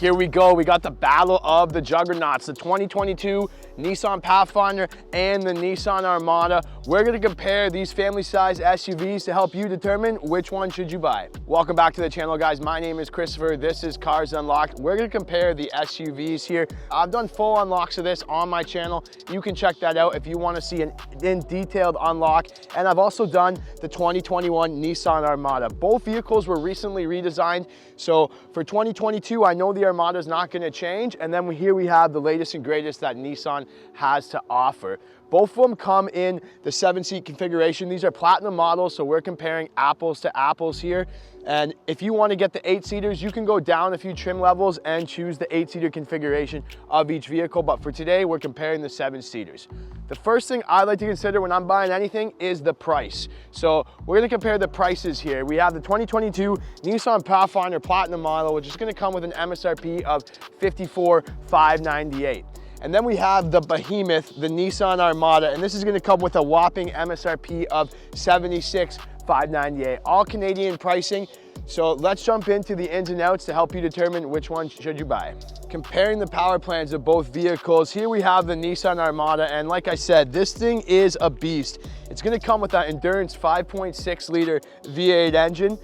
Here we go, we got the battle of the juggernauts, the 2022 Nissan Pathfinder and the Nissan Armada. We're gonna compare these family-size SUVs to help you determine which one should you buy. Welcome back to the channel, guys. My name is Christopher. This is Cars Unlocked. We're gonna compare the SUVs here. I've done full unlocks of this on my channel. You can check that out if you wanna see an in-detailed unlock. And I've also done the 2021 Nissan Armada. Both vehicles were recently redesigned. So for 2022, I know the Armada is not going to change, and then here we have the latest and greatest that Nissan has to offer. Both of them come in the 7-seat configuration. These are platinum models, so we're comparing apples to apples here. And if you want to get the 8-seaters, you can go down a few trim levels and choose the 8-seater configuration of each vehicle. But for today, we're comparing the 7-seaters. The first thing I like to consider when I'm buying anything is the price. So we're going to compare the prices here. We have the 2022 Nissan Pathfinder Platinum model, which is going to come with an MSRP of $54,598. And then we have the behemoth, the Nissan Armada, and this is going to come with a whopping MSRP of $76,598. All Canadian pricing. So let's jump into the ins and outs to help you determine which one should you buy. Comparing the power plans of both vehicles, here we have the Nissan Armada, and like I said, this thing is a beast. It's going to come with that Endurance 5.6 liter V8 engine,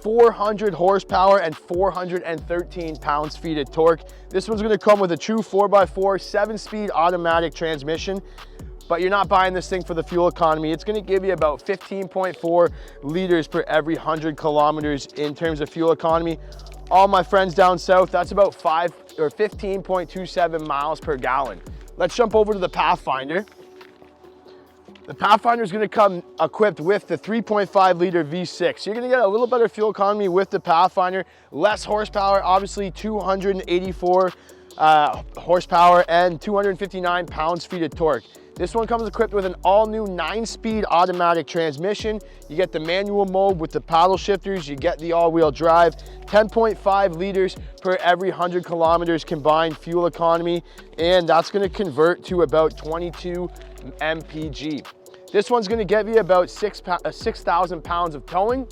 400 horsepower and 413 pounds-feet of torque. This one's going to come with a true 4x4 7-speed automatic transmission. But you're not buying this thing for the fuel economy. It's gonna give you about 15.4 liters per every 100 kilometers in terms of fuel economy. All my friends down south, that's about 15.27 miles per gallon. Let's jump over to the Pathfinder. The Pathfinder is gonna come equipped with the 3.5 liter V6. You're gonna get a little better fuel economy with the Pathfinder, less horsepower, obviously 284 horsepower and 259 pounds-feet of torque. This one comes equipped with an all-new 9-speed automatic transmission. You get the manual mode with the paddle shifters. You get the all-wheel drive. 10.5 liters per every 100 kilometers combined fuel economy, and that's going to convert to about 22 mpg. This one's going to give you about 6,000 pounds of towing.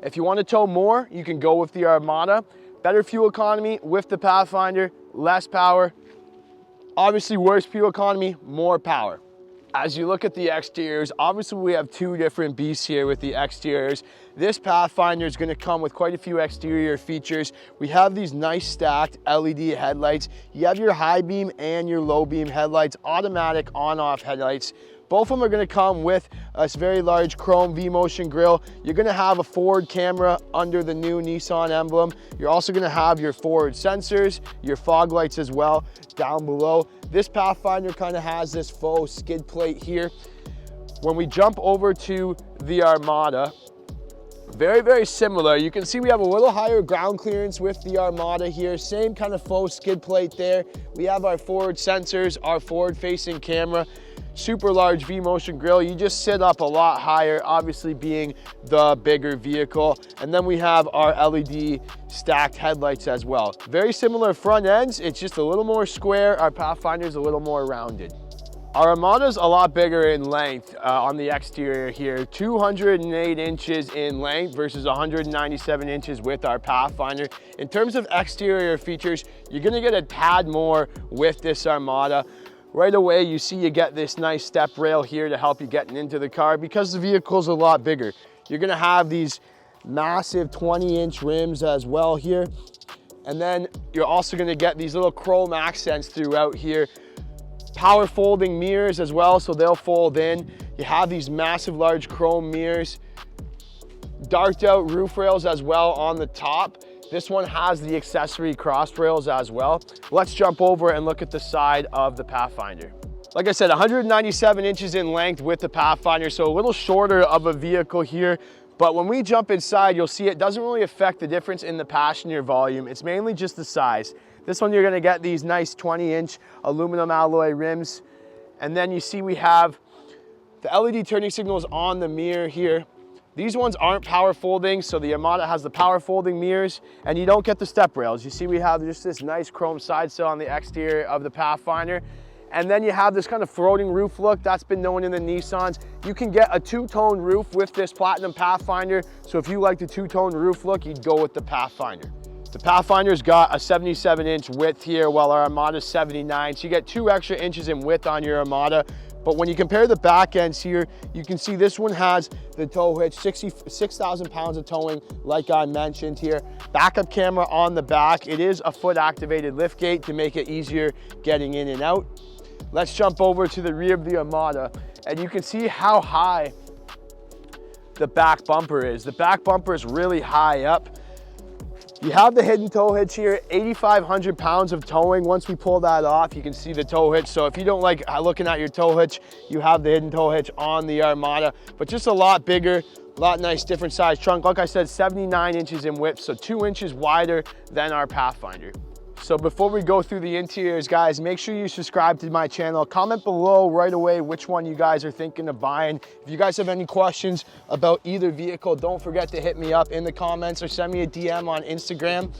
If you want to tow more, you can go with the Armada. Better fuel economy with the Pathfinder, less power. Obviously, worse fuel economy, more power. As you look at the exteriors, obviously we have two different beasts here with the exteriors. This Pathfinder is going to come with quite a few exterior features. We have these nice stacked LED headlights. You have your high beam and your low beam headlights, automatic on-off headlights. Both of them are going to come with a very large chrome V-Motion grille. You're going to have a forward camera under the new Nissan emblem. You're also going to have your forward sensors, your fog lights as well down below. This Pathfinder kind of has this faux skid plate here. When we jump over to the Armada, very, very similar. You can see we have a little higher ground clearance with the Armada here. Same kind of faux skid plate there. We have our forward sensors, our forward-facing camera. Super large V-Motion grille. You just sit up a lot higher, obviously being the bigger vehicle. And then we have our LED stacked headlights as well. Very similar front ends, it's just a little more square. Our Pathfinder's a little more rounded. Our Armada's a lot bigger in length on the exterior here. 208 inches in length versus 197 inches with our Pathfinder. In terms of exterior features, you're gonna get a tad more with this Armada. Right away, you see you get this nice step rail here to help you getting into the car because the vehicle's a lot bigger. You're gonna have these massive 20-inch rims as well here. And then you're also gonna get these little chrome accents throughout here. Power folding mirrors as well, so they'll fold in. You have these massive large chrome mirrors. Darked out roof rails as well on the top. This one has the accessory cross rails as well. Let's jump over and look at the side of the Pathfinder. Like I said, 197 inches in length with the Pathfinder, so a little shorter of a vehicle here. But when we jump inside, you'll see it doesn't really affect the difference in the passenger volume. It's mainly just the size. This one, you're gonna get these nice 20-inch aluminum alloy rims. And then you see we have the LED turning signals on the mirror here. These ones aren't power folding, so the Armada has the power folding mirrors, and you don't get the step rails. You see we have just this nice chrome side sill on the exterior of the Pathfinder. And then you have this kind of floating roof look that's been known in the Nissans. You can get a two-tone roof with this Platinum Pathfinder. So if you like the two-tone roof look, you'd go with the Pathfinder. The Pathfinder's got a 77-inch width here, while our Armada's 79. So you get 2 extra inches in width on your Armada. But when you compare the back ends here, you can see this one has the tow hitch, 6,000 pounds of towing, like I mentioned here. Backup camera on the back. It is a foot activated lift gate to make it easier getting in and out. Let's jump over to the rear of the Armada, and you can see how high the back bumper is. The back bumper is really high up. You have the hidden tow hitch here, 8,500 pounds of towing. Once we pull that off, you can see the tow hitch. So if you don't like looking at your tow hitch, you have the hidden tow hitch on the Armada, but just a lot bigger, a lot nice, different size trunk. Like I said, 79 inches in width, so 2 inches wider than our Pathfinder. So before we go through the interiors, guys, make sure you subscribe to my channel. Comment below right away which one you guys are thinking of buying. If you guys have any questions about either vehicle, don't forget to hit me up in the comments or send me a DM on Instagram.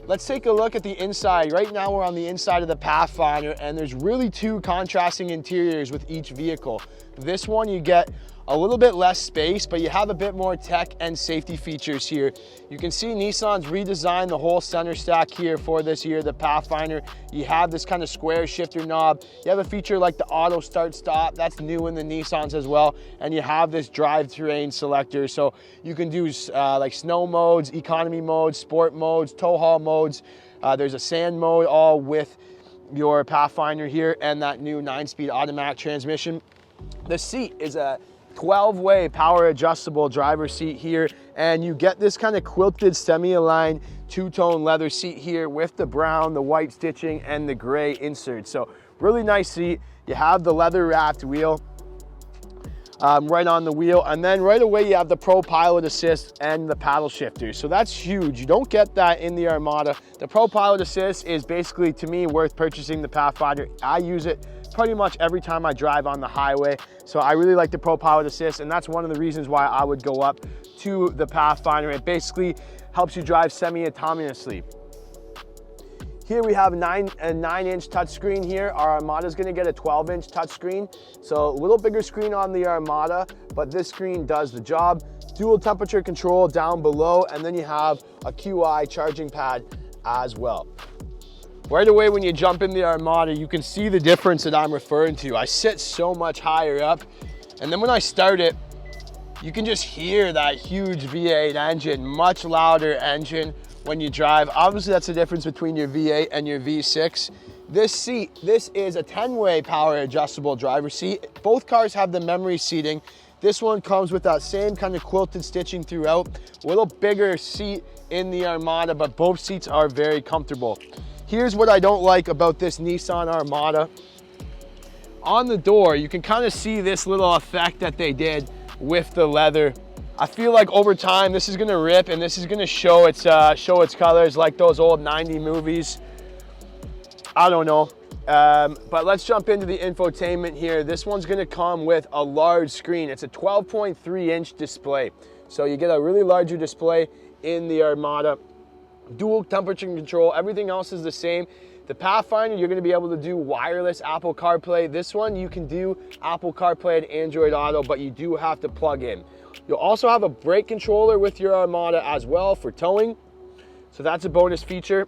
Let's take a look at the inside. Right now we're on the inside of the Pathfinder, and there's really 2 contrasting interiors with each vehicle. This one you get a little bit less space, but you have a bit more tech and safety features here. You can see Nissan's redesigned the whole center stack here for this year, the Pathfinder. You have this kind of square shifter knob. You have a feature like the auto start stop. That's new in the Nissans as well. And you have this drive terrain selector. So you can do like snow modes, economy modes, sport modes, tow haul modes. There's a sand mode, all with your Pathfinder here, and that new 9-speed automatic transmission. The seat is a 12-way power adjustable driver seat here, and you get this kind of quilted semi-aligned 2-tone leather seat here with the brown, the white stitching, and the gray insert. So really nice seat. You have the leather wrapped wheel right on the wheel, and then right away you have the Pro Pilot Assist and the paddle shifter. So that's huge. You don't get that in the Armada. The Pro Pilot Assist is basically, to me, worth purchasing the Pathfinder. I use it pretty much every time I drive on the highway. So I really like the Pro Pilot Assist, and that's one of the reasons why I would go up to the Pathfinder. It basically helps you drive semi-autonomously. Here we have a 9-inch touchscreen here. Our Armada is going to get a 12-inch touchscreen. So a little bigger screen on the Armada, but this screen does the job. Dual temperature control down below, and then you have a QI charging pad as well. Right away when you jump in the Armada, you can see the difference that I'm referring to. I sit so much higher up, and then when I start it, you can just hear that huge V8 engine, much louder engine when you drive. Obviously that's the difference between your V8 and your V6. This seat, this is a 10-way power adjustable driver seat. Both cars have the memory seating. This one comes with that same kind of quilted stitching throughout. A little bigger seat in the Armada, but both seats are very comfortable. Here's what I don't like about this Nissan Armada. On the door, you can kind of see this little effect that they did with the leather. I feel like over time, this is gonna rip and this is gonna show its colors like those old 90 movies. I don't know. But let's jump into the infotainment here. This one's gonna come with a large screen. It's a 12.3-inch display. So you get a really larger display in the Armada. Dual temperature control, everything else is the same. The Pathfinder, you're gonna be able to do wireless Apple CarPlay. This one, you can do Apple CarPlay and Android Auto, but you do have to plug in. You'll also have a brake controller with your Armada as well for towing. So that's a bonus feature.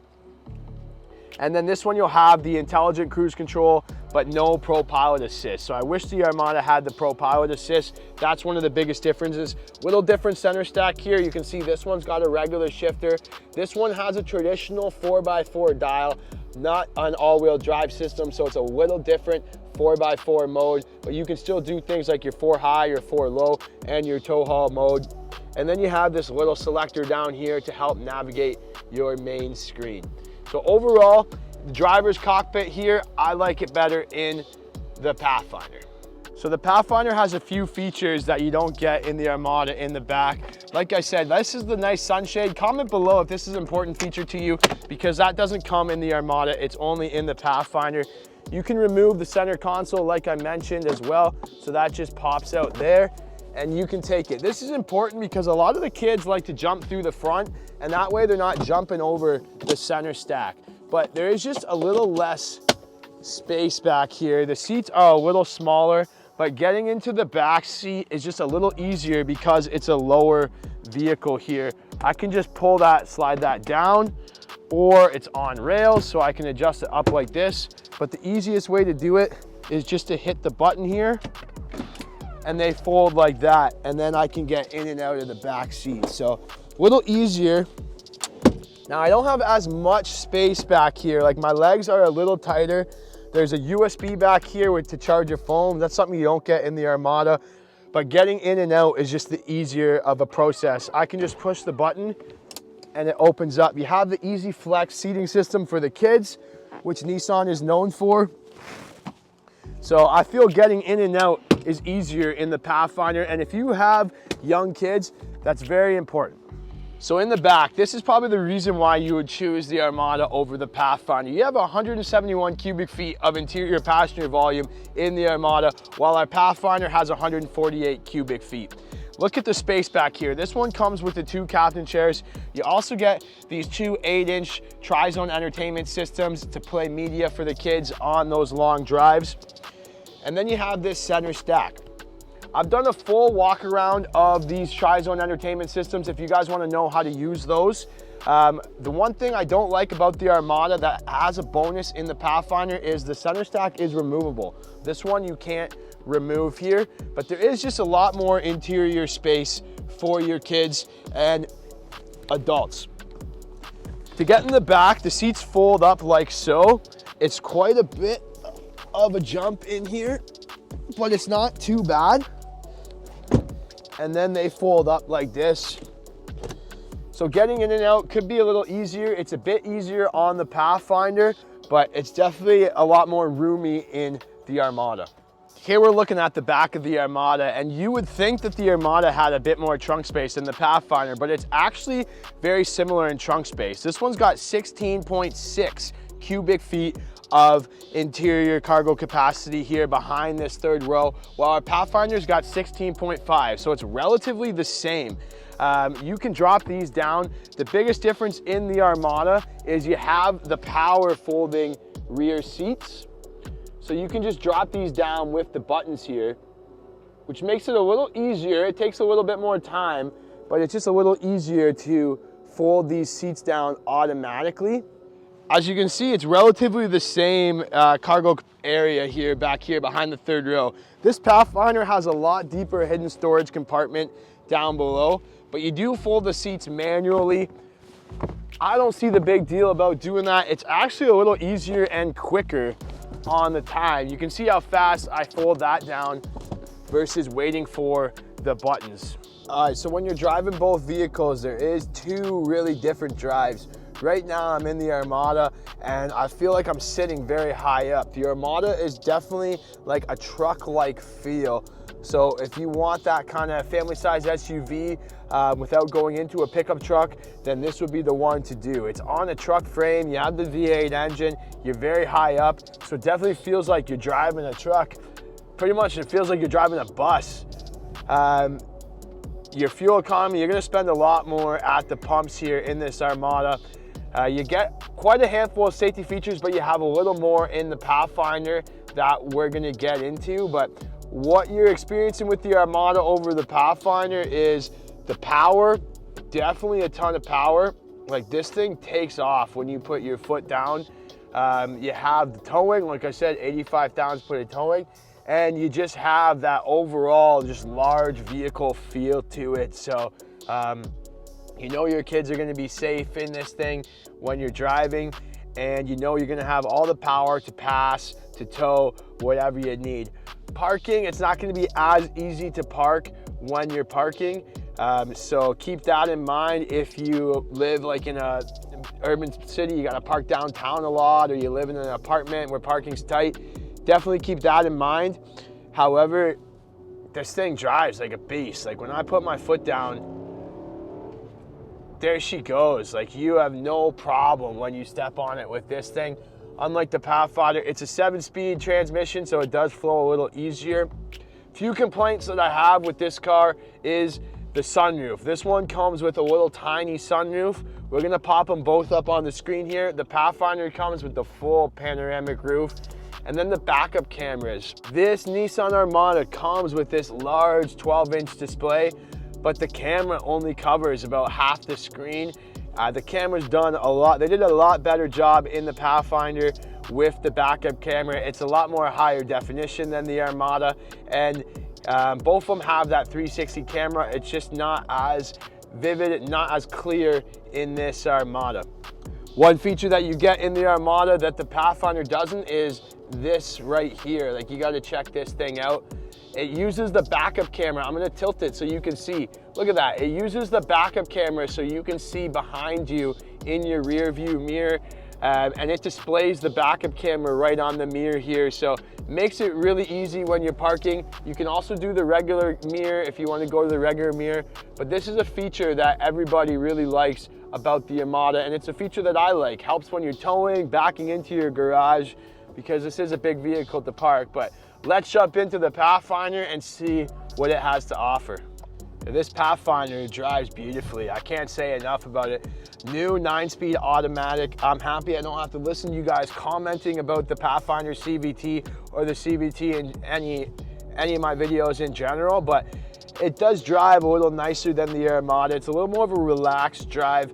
And then this one, you'll have the intelligent cruise control, but no Pro Pilot Assist. So I wish the Armada had the Pro Pilot Assist. That's one of the biggest differences. Little different center stack here. You can see this one's got a regular shifter. This one has a traditional 4x4 dial, not an all-wheel drive system. So it's a little different 4x4 mode, but you can still do things like your 4 high, your 4 low, and your tow haul mode. And then you have this little selector down here to help navigate your main screen. So overall, the driver's cockpit here, I like it better in the Pathfinder. So the Pathfinder has a few features that you don't get in the Armada in the back. Like I said, this is the nice sunshade. Comment below if this is an important feature to you, because that doesn't come in the Armada, it's only in the Pathfinder. You can remove the center console like I mentioned as well, so that just pops out there and you can take it. This is important because a lot of the kids like to jump through the front, and that way they're not jumping over the center stack. But there is just a little less space back here. The seats are a little smaller, but getting into the back seat is just a little easier because it's a lower vehicle here I can just pull that, slide that down, or it's on rails, so I can adjust it up like this. But the easiest way to do it is just to hit the button here, and they fold like that, and then I can get in and out of the back seat. So a little easier. Now I don't have as much space back here. Like my legs are a little tighter. There's a USB back here to charge your phone. That's something you don't get in the Armada. But getting in and out is just the easier of a process. I can just push the button and it opens up. You have the Easy Flex seating system for the kids, which Nissan is known for. So I feel getting in and out is easier in the Pathfinder. And if you have young kids, that's very important. So in the back, this is probably the reason why you would choose the Armada over the Pathfinder. You have 171 cubic feet of interior passenger volume in the Armada, while our Pathfinder has 148 cubic feet. Look at the space back here. This one comes with the 2 captain chairs. You also get these 2 8-inch tri-zone entertainment systems to play media for the kids on those long drives. And then you have this center stack. I've done a full walk around of these tri-zone entertainment systems if you guys want to know how to use those. The one thing I don't like about the Armada that has a bonus in the Pathfinder is the center stack is removable. This one you can't remove here, but there is just a lot more interior space for your kids and adults. To get in the back, the seats fold up like so. It's quite a bit of a jump in here, but it's not too bad. And then they fold up like this. So getting in and out could be a little easier. It's a bit easier on the Pathfinder, but it's definitely a lot more roomy in the Armada. Here we're looking at the back of the Armada, and you would think that the Armada had a bit more trunk space than the Pathfinder, but it's actually very similar in trunk space. This one's got 16.6 cubic feet of interior cargo capacity here behind this third row, while our Pathfinder's got 16.5, so it's relatively the same. You can drop these down. The biggest difference in the Armada is you have the power folding rear seats. So you can just drop these down with the buttons here, which makes it a little easier. It takes a little bit more time, but it's just a little easier to fold these seats down automatically. As you can see, it's relatively the same cargo area here, back here behind the third row. This Pathfinder has a lot deeper hidden storage compartment down below, but you do fold the seats manually. I don't see the big deal about doing that. It's actually a little easier and quicker on the time. You can see how fast I fold that down versus waiting for the buttons. All right, so when you're driving both vehicles, there is 2 really different drives. Right now I'm in the Armada and I feel like I'm sitting very high up. The Armada is definitely like a truck-like feel. So if you want that kind of family-size SUV without going into a pickup truck, then this would be the one to do. It's on a truck frame, you have the V8 engine, you're very high up, so it definitely feels like you're driving a truck. Pretty much it feels like you're driving a bus. Your fuel economy, you're gonna spend a lot more at the pumps here in this Armada. You get quite a handful of safety features, but you have a little more in the Pathfinder that we're gonna get into. But what you're experiencing with the Armada over the Pathfinder is the power, definitely a ton of power. Like this thing takes off when you put your foot down. You have the towing, like I said, 85,000 foot of towing, and you just have that overall just large vehicle feel to it. So you know your kids are gonna be safe in this thing when you're driving, and you know you're gonna have all the power to pass, to tow, whatever you need. Parking, it's not gonna be as easy to park when you're parking. So keep that in mind. If you live like in a urban city, you gotta park downtown a lot, or you live in an apartment where parking's tight, definitely keep that in mind. However, this thing drives like a beast. Like when I put my foot down, there she goes. Like you have no problem when you step on it with this thing. Unlike the Pathfinder, it's a 7-speed transmission, so it does flow a little easier. Few complaints that I have with this car is the sunroof. This one comes with a little tiny sunroof. We're gonna pop them both up on the screen here. The Pathfinder comes with the full panoramic roof. And then the backup cameras. This Nissan Armada comes with this large 12-inch display, but the camera only covers about half the screen. The camera's done a lot. They did a lot better job in the Pathfinder with the backup camera. It's a lot more higher definition than the Armada, and both of them have that 360 camera. It's just not as vivid, not as clear in this Armada. One feature that you get in the Armada that the Pathfinder doesn't is this right here. Like, you got to check this thing out. It uses the backup camera. I'm gonna tilt it so you can see. Look at that. It uses the backup camera so you can see behind you in your rear view mirror. And it displays the backup camera right on the mirror here. So makes it really easy when you're parking. You can also do the regular mirror if you want to go to the regular mirror. But this is a feature that everybody really likes about the Armada. And it's a feature that I like. Helps when you're towing, backing into your garage, because this is a big vehicle to park. But let's jump into the Pathfinder and see what it has to offer. This Pathfinder drives beautifully. I can't say enough about it. New 9-speed automatic. I'm happy I don't have to listen to you guys commenting about the Pathfinder CVT or the CVT in any of my videos in general, but it does drive a little nicer than the Armada. It's a little more of a relaxed drive.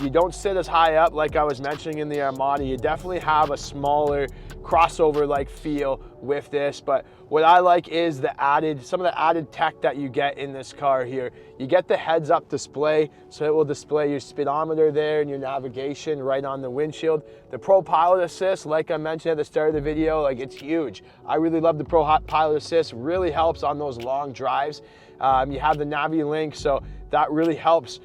You don't sit as high up like I was mentioning in the Armada. You definitely have a smaller crossover-like feel with this, but what I like is some of the added tech that you get in this car here. You get the heads-up display, so it will display your speedometer there and your navigation right on the windshield. The Pro Pilot Assist, like I mentioned at the start of the video, like, it's huge. I really love the Pro Pilot Assist. Really helps on those long drives. You have the Navi Link, so that really helps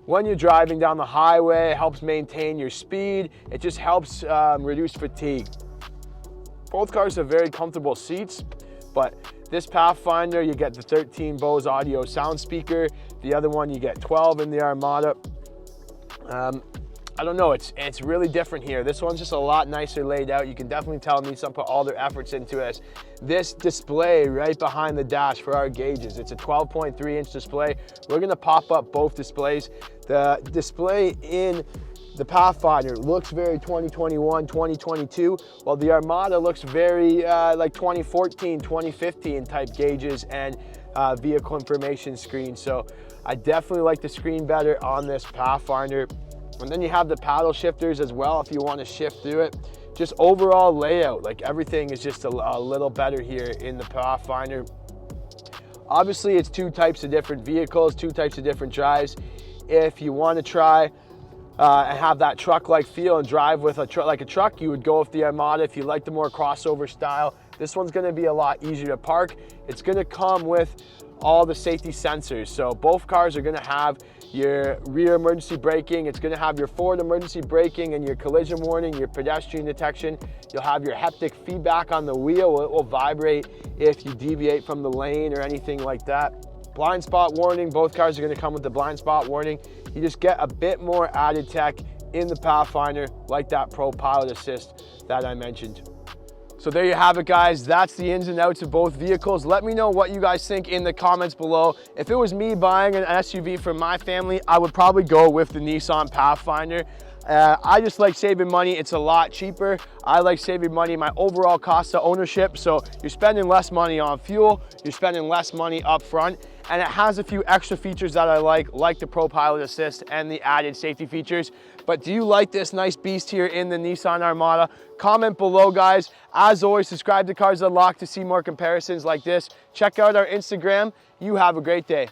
when you're driving down the highway. It helps maintain your speed. It just helps reduce fatigue. Both cars have very comfortable seats, but this Pathfinder, you get the 13 Bose audio sound speaker. The other one, you get 12 in the Armada. I don't know, it's really different here. This one's just a lot nicer laid out. You can definitely tell Nissan put all their efforts into it. This display right behind the dash for our gauges, it's a 12.3-inch display. We're gonna pop up both displays. The display in the Pathfinder looks very 2021, 2022, while the Armada looks very like 2014, 2015 type gauges and vehicle information screen. So I definitely like the screen better on this Pathfinder. And then you have the paddle shifters as well if you want to shift through it. Just overall layout, like, everything is just a little better here in the Pathfinder. Obviously, it's two types of different vehicles, two types of different drives. If you want to try and have that truck-like feel and drive with like a truck, you would go with the Armada. If you like the more crossover style, this one's going to be a lot easier to park. It's going to come with all the safety sensors. So both cars are going to have your rear emergency braking. It's going to have your forward emergency braking and your collision warning, your pedestrian detection. You'll have your haptic feedback on the wheel. It will vibrate if you deviate from the lane or anything like that. Blind spot warning. Both cars are going to come with the blind spot warning. You just get a bit more added tech in the Pathfinder, like that Pro Pilot Assist that I mentioned. So there you have it, guys. That's the ins and outs of both vehicles. Let me know what you guys think in the comments below. If it was me buying an SUV for my family, I would probably go with the Nissan Pathfinder. I just like saving money. It's a lot cheaper. I like saving money, my overall cost of ownership. So you're spending less money on fuel, you're spending less money up front, and it has a few extra features that I like the Pro Pilot Assist and the added safety features. But do you like this nice beast here in the Nissan Armada? Comment below, guys. As always, subscribe to Cars Unlocked to see more comparisons like this. Check out our Instagram. You have a great day.